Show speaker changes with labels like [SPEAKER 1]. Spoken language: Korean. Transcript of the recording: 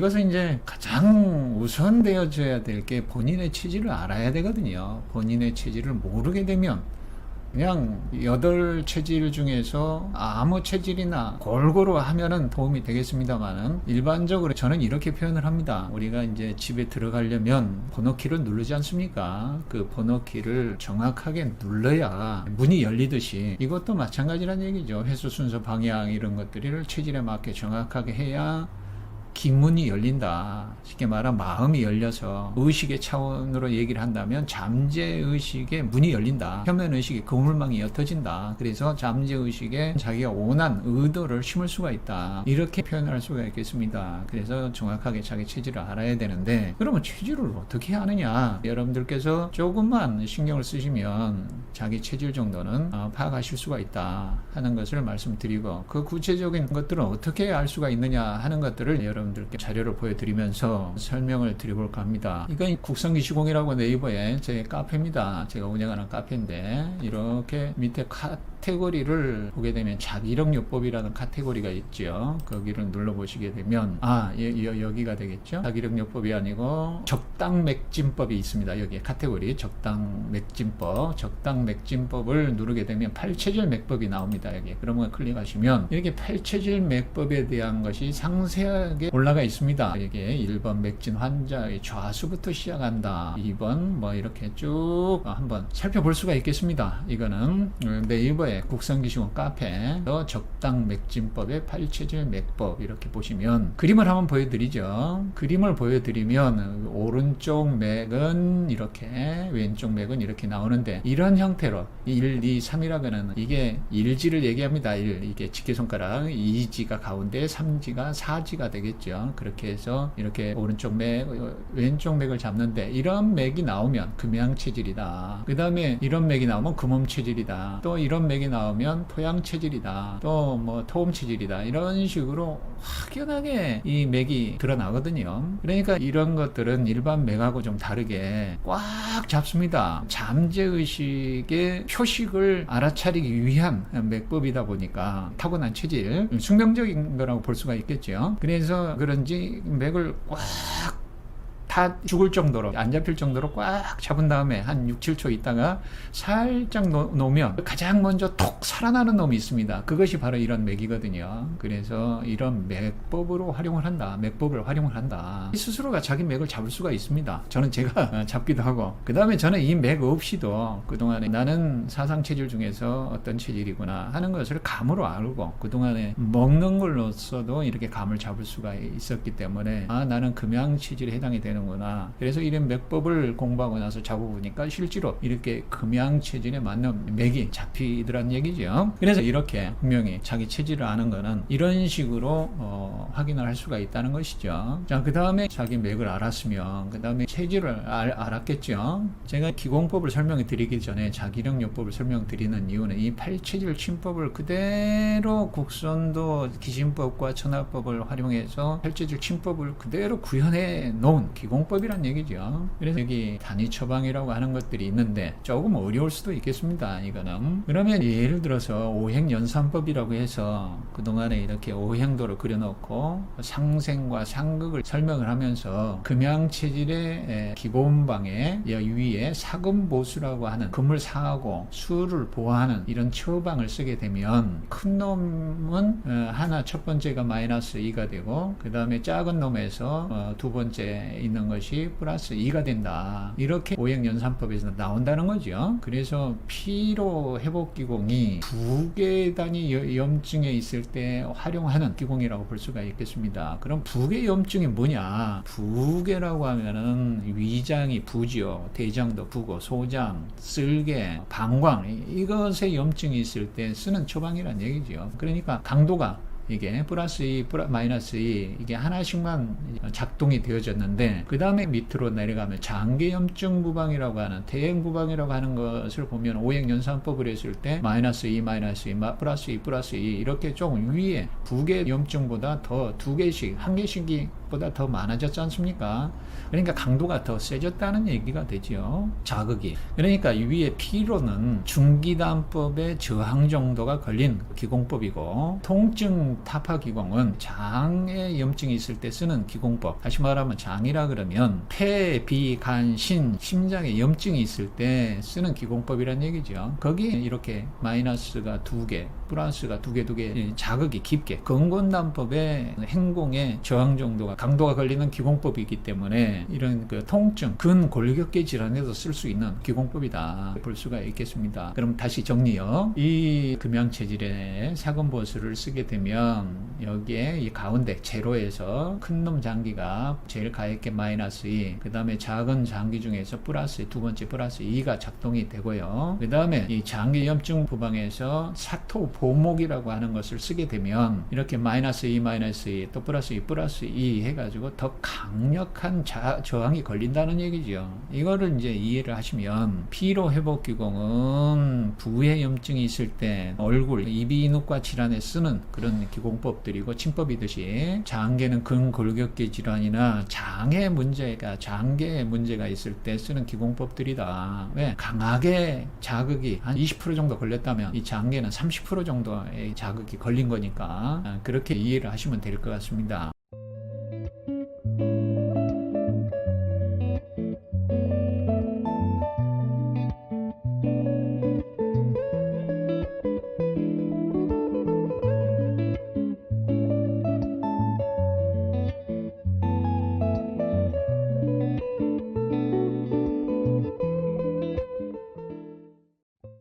[SPEAKER 1] 이것은 이제 가장 우선되어져야 될 게 본인의 체질을 알아야 되거든요. 본인의 체질을 모르게 되면 그냥 8체질 중에서 아무 체질이나 골고루 하면은 도움이 되겠습니다만은, 일반적으로 저는 이렇게 표현을 합니다. 우리가 이제 집에 들어가려면 번호키를 누르지 않습니까? 그 번호키를 정확하게 눌러야 문이 열리듯이 이것도 마찬가지란 얘기죠. 횟수 순서 방향 이런 것들을 체질에 맞게 정확하게 해야 기문이 열린다. 쉽게 말하면 마음이 열려서 의식의 차원으로 얘기를 한다면 잠재의식의 문이 열린다. 표면의식의 그물망이 옅어진다. 그래서 잠재의식에 자기가 원한 의도를 심을 수가 있다. 이렇게 표현할 수가 있겠습니다. 그래서 정확하게 자기 체질을 알아야 되는데, 그러면 체질을 어떻게 아느냐? 여러분들께서 조금만 신경을 쓰시면 자기 체질 정도는 파악하실 수가 있다 하는 것을 말씀드리고, 그 구체적인 것들은 어떻게 알 수가 있느냐 하는 것들을 여러분들께 자료를 보여드리면서 설명을 드려볼까 합니다. 이건 국성기시공이라고 네이버에 제 카페입니다. 제가 운영하는 카페인데, 이렇게 밑에 카테고리를 보게 되면 자기력요법이라는 카테고리가 있죠. 거기를 눌러보시게 되면 여기가 되겠죠. 자기력요법이 아니고 적당맥진법이 있습니다. 여기에 카테고리 적당맥진법, 적당맥진법을 누르게 되면 팔체질 맥법이 나옵니다. 여기 그러면 클릭하시면 이렇게 팔체질 맥법에 대한 것이 상세하게 올라가 있습니다. 이게 1번 맥진 환자의 좌수부터 시작한다, 2번 뭐 이렇게 쭉 한번 살펴볼 수가 있겠습니다. 이거는 네이버에 국성기시공 카페 적당 맥진법의 팔체질 맥법 이렇게 보시면 그림을 한번 보여드리죠. 그림을 보여드리면 오른쪽 맥은 이렇게, 왼쪽 맥은 이렇게 나오는데, 이런 형태로 1, 2, 3이라고는 이게 1지를 얘기합니다. 1, 이게 집게손가락, 2지가 가운데, 3지가 4지가 되겠죠. 그렇게 해서 이렇게 오른쪽 맥, 왼쪽 맥을 잡는데, 이런 맥이 나오면 금양체질이다. 그 다음에 이런 맥이 나오면 금음체질이다. 또 이런 맥이 나오면 토양체질이다. 또 뭐 토음체질이다. 이런 식으로 확연하게 이 맥이 드러나거든요. 그러니까 이런 것들은 일반 맥하고 좀 다르게 꽉 잡습니다. 잠재의식의 표식을 알아차리기 위한 맥법이다 보니까 타고난 체질, 숙명적인 거라고 볼 수가 있겠죠. 그래서 그런지 맥을 꽉 다 죽을 정도로, 안 잡힐 정도로 꽉 잡은 다음에 한 6, 7초 있다가 살짝 놓으면 가장 먼저 톡 살아나는 놈이 있습니다. 그것이 바로 이런 맥이거든요. 그래서 이런 맥법으로 활용을 한다. 맥법을 활용을 한다. 스스로가 자기 맥을 잡을 수가 있습니다. 저는 제가 잡기도 하고, 그 다음에 저는 이 맥 없이도 그동안에 나는 사상체질 중에서 어떤 체질이구나 하는 것을 감으로 알고, 그동안에 먹는 걸로써도 이렇게 감을 잡을 수가 있었기 때문에 나는 금양체질에 해당이 되는 구나. 그래서 이런 맥법을 공부하고 나서 잡아보니까 실제로 이렇게 금양체질에 맞는 맥이 잡히더란 얘기죠. 그래서 이렇게 분명히 자기 체질을 아는 거는 이런 식으로 확인을 할 수가 있다는 것이죠. 자, 그 다음에 자기 맥을 알았으면 그 다음에 체질을 알았겠죠. 제가 기공법을 설명해 드리기 전에 자기력요법을 설명드리는 이유는 이 팔체질 침법을 그대로 국선도 기신법과 천하법을 활용해서 팔체질 침법을 그대로 구현해 놓은 기공법이란 얘기죠. 그래서 여기 단위 처방이라고 하는 것들이 있는데 조금 어려울 수도 있겠습니다. 이거는 그러면 예를 들어서 오행연산법이라고 해서 그동안에 이렇게 오행도를 그려놓고 상생과 상극을 설명을 하면서 금양체질의 기본방에 위에 사금보수라고 하는 금을 사하고 수를 보호하는 이런 처방을 쓰게 되면 큰 놈은 하나 첫 번째가 마이너스 2가 되고, 그 다음에 작은 놈에서 두 번째 있는 것이 플러스 2가 된다. 이렇게 오행연산법에서 나온다는 거죠. 그래서 피로 회복기공이 부계단위 염증에 있을 때 활용하는 기공이라고 볼 수가 있겠습니다. 그럼 부계 염증이 뭐냐? 부계라고 하면은 위장이 부지요. 대장도 부고, 소장, 쓸개, 방광, 이것에 염증이 있을 때 쓰는 처방이란 얘기죠. 그러니까 강도가 이게 플러스 2, 마이너스 2 이게 하나씩만 작동이 되어졌는데, 그 다음에 밑으로 내려가면 장계염증 부방이라고 하는 대행부방이라고 하는 것을 보면 오행연산법을 했을 때 마이너스 2, 마이너스 2, 플러스 2, 플러스 2 이렇게 좀 위에 부계염증보다 더 두 개씩, 한 개씩이 전보다 더 많아졌지 않습니까? 그러니까 강도가 더 세졌다는 얘기가 되죠. 자극이. 그러니까 이 위에 P로는 중기단법의 저항 정도가 걸린 기공법이고, 통증 타파 기공은 장에 염증이 있을 때 쓰는 기공법. 다시 말하면 장이라 그러면 폐, 비, 간, 신, 심장에 염증이 있을 때 쓰는 기공법이란 얘기죠. 거기에 이렇게 마이너스가 2개, 플러스가 2개 자극이 깊게, 건곤단법의 행공의 저항 정도가, 강도가 걸리는 기공법이기 때문에 이런 그 통증, 근골격계 질환에도 쓸 수 있는 기공법이다 볼 수가 있겠습니다. 그럼 다시 정리요. 이 금양체질의 사근보수를 쓰게 되면 여기에 이 가운데 제로에서 큰 놈 장기가 제일 가볍게 마이너스 2, 그 다음에 작은 장기 중에서 플러스, 두 번째 플러스 2가 작동이 되고요. 그 다음에 이 장기 염증 부방에서 사토 보목이라고 하는 것을 쓰게 되면 이렇게 마이너스 2, 마이너스 2, 또 플러스 2, 플러스 2 해가지고 더 강력한 저항이 걸린다는 얘기죠. 이거를 이제 이해를 하시면, 피로 회복 기공은 부의 염증이 있을 때 얼굴, 이비인후과 질환에 쓰는 그런 기공법들이고 침법이듯이, 장계는 근골격계 질환이나 장의 문제가, 장계에 문제가 있을 때 쓰는 기공법들이다. 왜? 강하게 자극이 한 20% 정도 걸렸다면 이 장계는 30% 정도의 자극이 걸린 거니까 그렇게 이해를 하시면 될 것 같습니다.